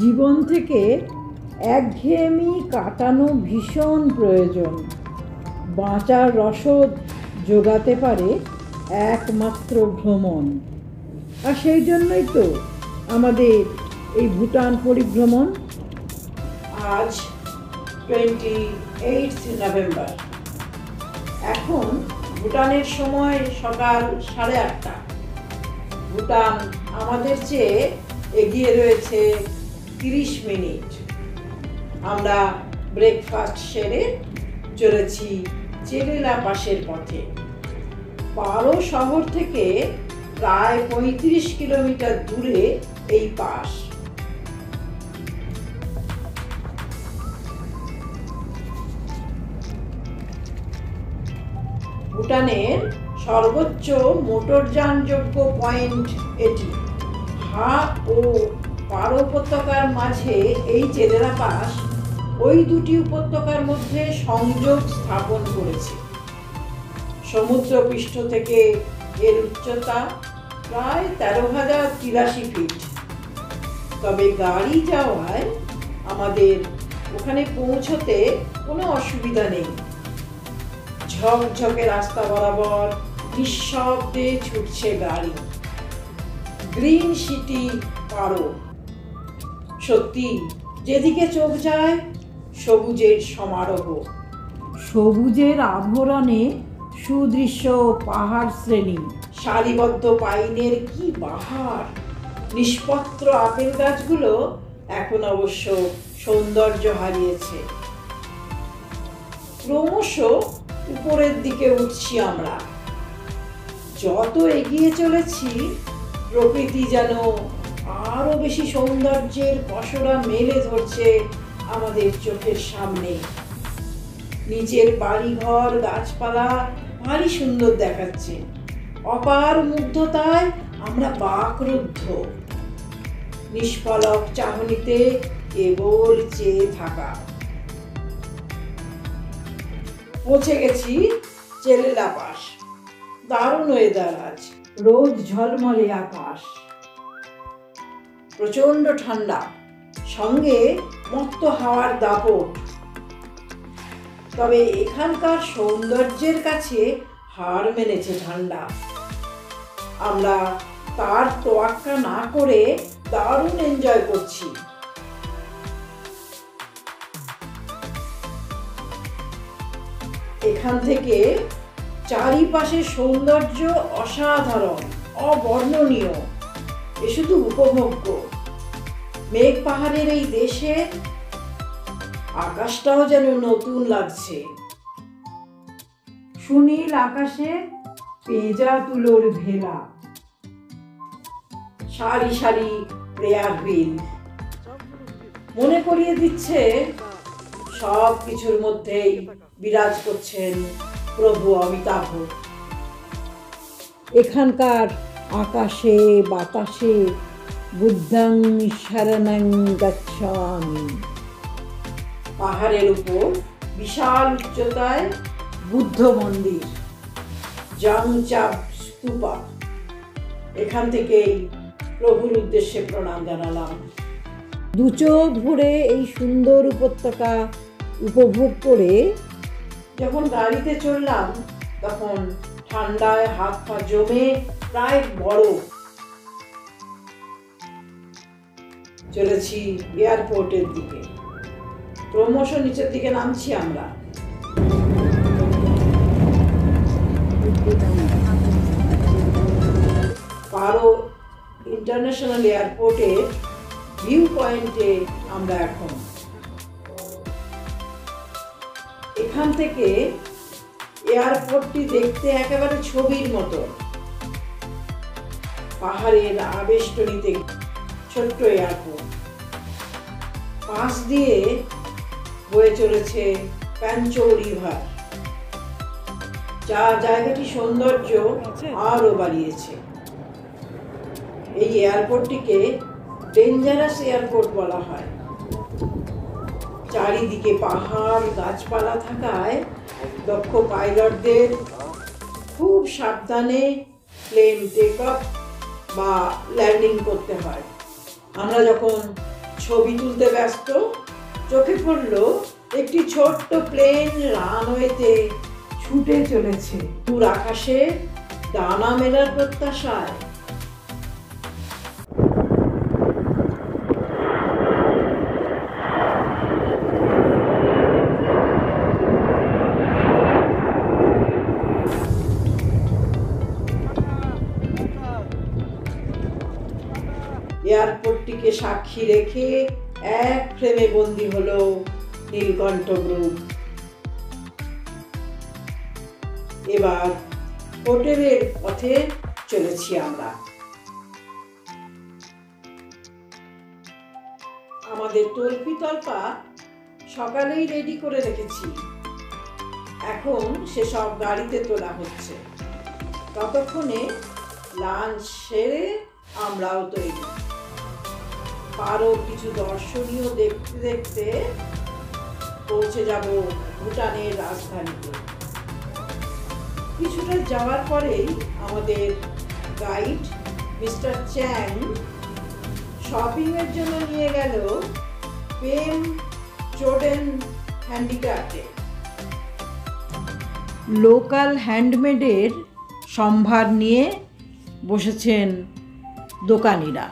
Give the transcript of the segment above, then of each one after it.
জীবন থেকে একঘেয়েমি কাটানো ভীষণ প্রয়োজন। বাঁচার রসদ জোগাতে পারে একমাত্র ভ্রমণ। আর সেই জন্যই তো আমাদের এই ভুটান পরিভ্রমণ। আজ 28 নভেম্বর। এখন ভুটানের সময় সকাল 8:30। ভুটান আমাদের চেয়ে এগিয়ে রয়েছে 30 মিনিট। আমরা ব্রেকফাস্ট সেরে চলেছি চেলেলা পাসের পথে। পারো শহর থেকে প্রায় 35 কিলোমিটার দূরে এই পাস। ভুটানের সর্বোচ্চ মোটরযানযোগ্য পয়েন্ট এটি। হা ও পারো উপত্যকার মাঝে এই চেলেলা পাস ওই দুটি উপত্যকার মধ্যে সংযোগ স্থাপন করেছে। সমুদ্রপৃষ্ঠ থেকে এর উচ্চতা প্রায় 13,083 ফিট। তবে গাড়ি যাওয়ায় আমাদের ওখানে পৌঁছতে কোনো অসুবিধা নেই। ঝকঝকে রাস্তা বরাবর নিঃশব্দে ছুটছে গাড়ি। গ্রিন সিটি পারো। সত্যি যেদিকে চোখ যায় সবুজের সমারোহ। সবুজের আভরণে সুদৃশ্য পাহাড় শ্রেণী, সারিবদ্ধ পাইনের কি বাহার। নিষ্পত্র আপেল গাছগুলো এখন অবশ্য সৌন্দর্য হারিয়েছে। ক্রমশ উপরের দিকে উঠছি আমরা। যত এগিয়ে চলেছি প্রকৃতি যেন আরো বেশি সৌন্দর্যের পসরা মেলে ধরছে আমাদের চোখের সামনে। নিচের বাড়িঘর গাছপালা ভারী সুন্দর দেখাচ্ছে। অপার মুগ্ধতায় আমরা বাকরুদ্ধ। নিষ্পলক চাহনিতে কেবল চেয়ে থাকা। পৌঁছে গেছি চেলেলা পাস। দারুণ ওয়েদার আজ। রোদ ঝলমলে আকাশ। প্রচন্ড ঠান্ডা, সঙ্গে মত্ত হাওয়ার দাপট। তবে এখানকার সৌন্দর্যের কাছে হার মেনেছে ঠান্ডা। আমরা তার তোয়াক্কা না করে দারুণ এনজয় করছি। এখান থেকে চারিপাশের সৌন্দর্য অসাধারণ, অবর্ণনীয়। এ শুধু উপভোগ্য। মেঘ পাহাড়ের এই দেশে আকাশটাও যেন নতুন লাগছে। সুনীল আকাশে পেঁজা তুলোর ভেলা। সারি সারি প্রেয়ার গ্রিল মনে করিয়ে দিচ্ছে সব কিছুর মধ্যেই বিরাজ করছেন প্রভু অমিতাভ। এখানকার আকাশে বাতাসে বুদ্ধং শরণং গচ্ছামি। পাহাড়ের উপর বিশাল উচ্চতায় বুদ্ধ মন্দির, জাংচাপ স্তূপা। এখান থেকেই প্রভুর উদ্দেশ্যে প্রণাম জানালাম। দু চোখ ভরে এই সুন্দর উপত্যকা উপভোগ করে যখন গাড়িতে চললাম তখন ঠান্ডায় হাত পা জমে প্রায় বরফ। চলেছি এয়ারপোর্টের দিকে। ক্রমশ নিচের দিকে নামছি আমরা। পারো ইন্টারন্যাশনাল এয়ারপোর্টের ভিউ পয়েন্টে আমরা এখন। এখান থেকে এয়ারপোর্টটি দেখতে একেবারে ছবির মতো। পাহাড়ের আবেষ্টনীতে ছোট্ট এয়ারপোর্ট। পাশ দিয়ে বয়ে চলেছে প্যাঞ্চো রিভার, যা জায়গাটি সৌন্দর্য আরো বাড়িয়েছে। এই এয়ারপোর্টটিকে ডেঞ্জারাস এয়ারপোর্ট বলা হয়। চারিদিকে পাহাড় গাছপালা থাকায় দক্ষ পাইলটদের খুব সাবধানে প্লেন টেক অফ বা ল্যান্ডিং করতে হয়। আমরা যখন ছবি তুলতে ব্যস্ত, চোখে পড়ল একটি ছোট্ট প্লেন রানওয়েতে ছুটে চলেছে দূর আকাশে ডানা মেলার প্রত্যাশায়। এয়ারপোর্টটিকে সাক্ষী রেখে এক ফ্রেমে বন্দী হলো নীলকণ্ঠ গ্রুপ। এবার হোটেলের পথে চলেছি আমরা। আমাদের তল্পিতল্পা সকালেই রেডি করে রেখেছি, এখন সেসব গাড়িতে তোলা হচ্ছে। ততক্ষণে লাঞ্চ সেরে আমরাও তৈরি। আরও কিছু দর্শনীয় দেখতে দেখতে পৌঁছে যাব ভুটানের রাজধানীতে। কিছুটা যাওয়ার পরেই আমাদের গাইড মিস্টার চ্যাং শপিংয়ের জন্য নিয়ে গেল পেম চোডেন হ্যান্ডিক্রাফটে। লোকাল হ্যান্ডমেডের সম্ভার নিয়ে বসেছেন দোকানিরা।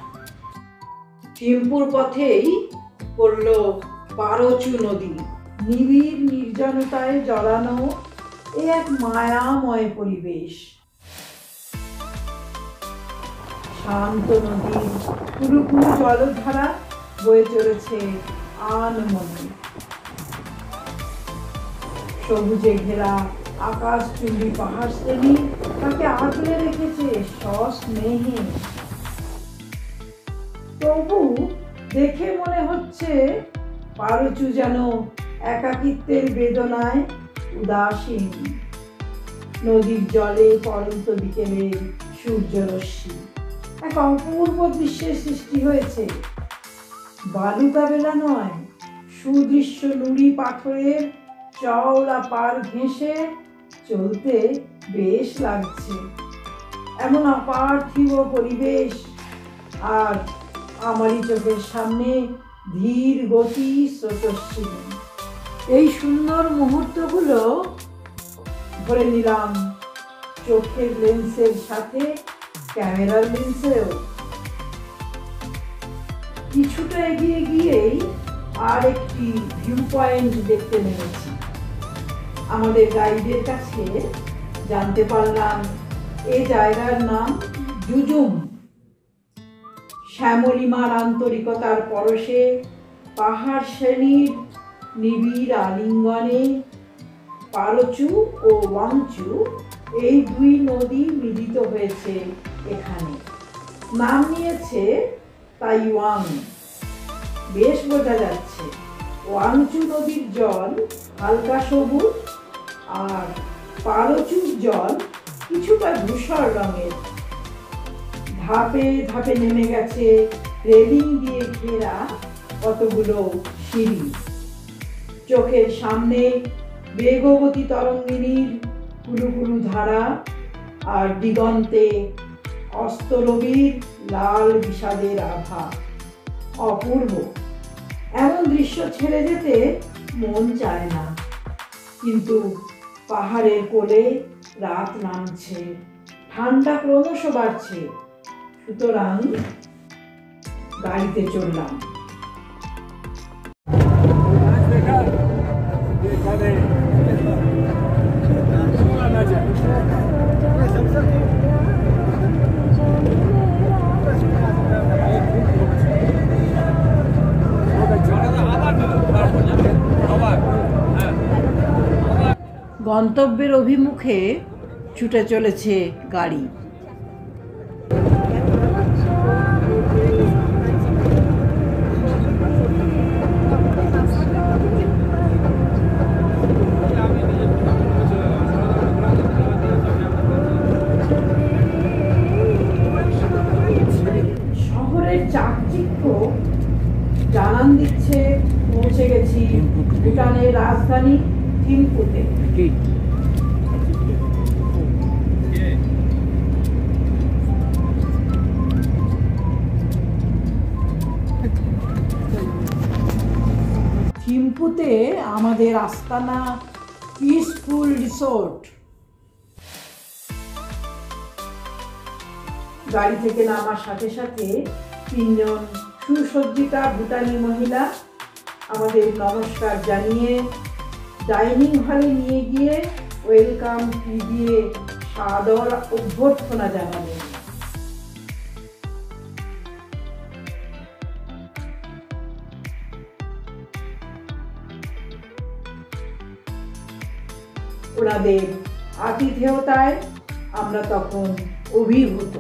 থিম্পুর পথেই পড়ল পারচু নদী। নিবিড় নির্জনতায় জড়ানো এ এক মায়াময় পরিবেশ। শান্ত নদীর কুলু কুলু জলধারা বয়ে চলেছে আনমনে। সবুজে ঘেরা আকাশ চুম্বি পাহাড় শ্রেণী তাকে আগলে রেখেছে সস্নেহে। তবু দেখে মনে হচ্ছে পারচু যেন একাকিত্বের বেদনায় উদাসীন। নদীর জলে পড়ন্ত বিকেলের সূর্যরশ্মি এক অপূর্ব দৃশ্যের সৃষ্টি হয়েছে। বালুকা বেলা নয়, সুদৃশ্য নুড়ি পাথরের চওড়া পার ঘেঁষে চলতে বেশ লাগছে। এমন অপার্থিব পরিবেশ, আর আমারই চোখের সামনে ধীর গতি স্রোতস্বিনী। এই সুন্দর মুহূর্তগুলো ধরে নিলাম চোখের লেন্সের সাথে ক্যামেরার লেন্সেও। কিছুটা এগিয়ে গিয়েই আর একটি ভিউ পয়েন্ট দেখতে নেমেছি। আমাদের গাইডের কাছে জানতে পারলাম এই জায়গার নাম জুজুম। শ্যামলিমার আন্তরিকতার পরশে পাহাড় শ্রেণীর নিবিড় আলিঙ্গনে পারচু ও ওয়াংচু এই দুই নদী মিলিত হয়েছে এখানে। নাম নিয়েছে তাইওয়াং। বেশ বোঝা যাচ্ছে ওয়াংচু নদীর জল হালকা সবুজ আর পারচুর জল কিছুটা ধূসর রঙের। ধাপে ধাপে নেমে গেছে রেলিং দিয়ে ঘেরা কতগুলো সিঁড়ি। চোখের সামনে বেগবতী তরঙ্গিনীর কুলু কুলু ধারা, আর দিগন্তে অস্তরবীর লাল বিষাদের আভা। অপূর্ব। এমন দৃশ্য ছেড়ে যেতে মন চায় না, কিন্তু পাহাড়ের কোলে রাত নামছে, ঠান্ডা ক্রমশ বাড়ছে। সুতরাং গাড়িতে চললাম। গন্তব্যের অভিমুখে ছুটে চলেছে গাড়ি। শহরের চাকচিক্য জানান দিচ্ছে পৌঁছে গেছি ভুটানের রাজধানী থিম্পুতে। শুরুতে আমাদের আস্তানা পিসফুল রিসোর্ট। গাড়ি থেকে নামার সাথে সাথে তিনজন সুসজ্জিতা ভুটানি মহিলা আমাদের নমস্কার জানিয়ে ডাইনিং হলে নিয়ে গিয়ে ওয়েলকাম টি দিয়ে সাদর অভ্যর্থনা জানালেন। ওনাদের আতিথেয়তায় আমরা তখন অভিভূত।